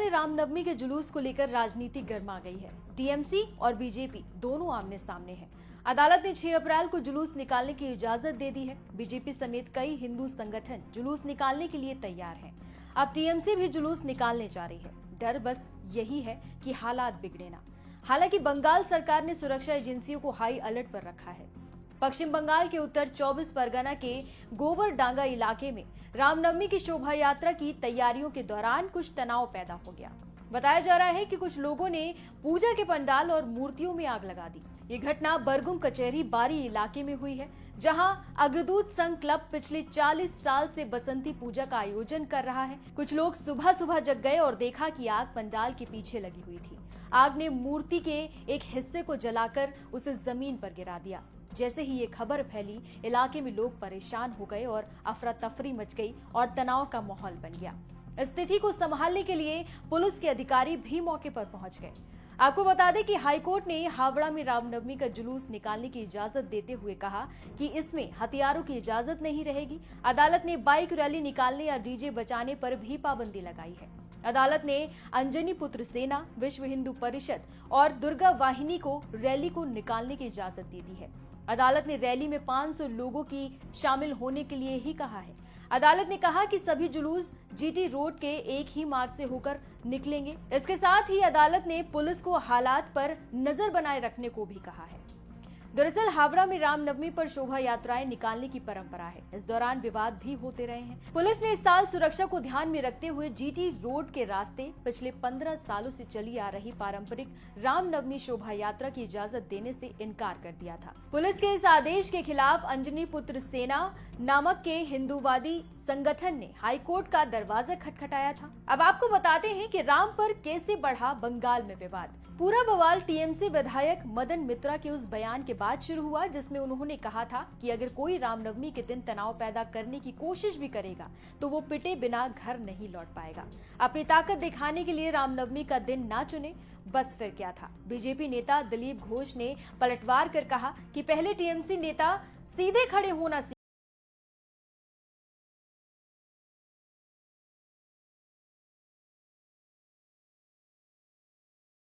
में रामनवमी के जुलूस को लेकर राजनीति गर्मा गई है। टीएमसी और बीजेपी दोनों आमने सामने हैं। अदालत ने 6 अप्रैल को जुलूस निकालने की इजाजत दे दी है। बीजेपी समेत कई हिंदू संगठन जुलूस निकालने के लिए तैयार हैं। अब टीएमसी भी जुलूस निकालने जा रही है। डर बस यही है कि हालात बिगड़े ना। हालांकि बंगाल सरकार ने सुरक्षा एजेंसियों को हाई अलर्ट पर रखा है। पश्चिम बंगाल के उत्तर 24 परगना के गोबरडांगा इलाके में रामनवमी की शोभा यात्रा की तैयारियों के दौरान कुछ तनाव पैदा हो गया। बताया जा रहा है कि कुछ लोगों ने पूजा के पंडाल और मूर्तियों में आग लगा दी। ये घटना बरगुम कचहरी बारी इलाके में हुई है, जहां अग्रदूत संघ क्लब पिछले 40 साल से बसंती पूजा का आयोजन कर रहा है। कुछ लोग सुबह सुबह जग गए और देखा कि आग पंडाल के पीछे लगी हुई थी। आग ने मूर्ति के एक हिस्से को जलाकर उसे जमीन पर गिरा दिया। जैसे ही ये खबर फैली, इलाके में लोग परेशान हो गए और अफरा तफरी मच गई और तनाव का माहौल बन गया। स्थिति को संभालने के लिए पुलिस के अधिकारी भी मौके पर पहुंच गए। आपको बता दें कि हाईकोर्ट ने हावड़ा में रामनवमी का जुलूस निकालने की इजाजत देते हुए कहा कि इसमें हथियारों की इजाजत नहीं रहेगी। अदालत ने बाइक रैली निकालने या डीजे बजाने पर भी पाबंदी लगाई है। अदालत ने अंजनी पुत्र सेना, विश्व हिंदू परिषद और दुर्गा वाहिनी को रैली को निकालने की इजाजत दे दी है। अदालत ने रैली में 500 लोगों की शामिल होने के लिए ही कहा है। अदालत ने कहा कि सभी जुलूस जीटी रोड के एक ही मार्ग से होकर निकलेंगे। इसके साथ ही अदालत ने पुलिस को हालात पर नजर बनाए रखने को भी कहा है। दरअसल हावड़ा में रामनवमी पर शोभा यात्राएं निकालने की परंपरा है। इस दौरान विवाद भी होते रहे हैं। पुलिस ने इस साल सुरक्षा को ध्यान में रखते हुए जीटी रोड के रास्ते पिछले 15 सालों से चली आ रही पारंपरिक रामनवमी शोभा यात्रा की इजाजत देने से इनकार कर दिया था। पुलिस के इस आदेश के खिलाफ अंजनी पुत्र सेना नामक के हिंदूवादी संगठन ने हाईकोर्ट का दरवाजा खटखटाया था। अब आपको बताते हैं कि राम पर कैसे बढ़ा बंगाल में विवाद। पूरा बवाल टीएमसी विधायक मदन मित्रा के उस बयान के बाद शुरू हुआ, जिसमें उन्होंने कहा था कि अगर कोई रामनवमी के दिन तनाव पैदा करने की कोशिश भी करेगा तो वो पिटे बिना घर नहीं लौट पाएगा। अपनी ताकत दिखाने के लिए रामनवमी का दिन ना चुने, बस फिर क्या था। बीजेपी नेता दिलीप घोष ने पलटवार कर कहा कि पहले टीएमसी नेता सीधे खड़े होना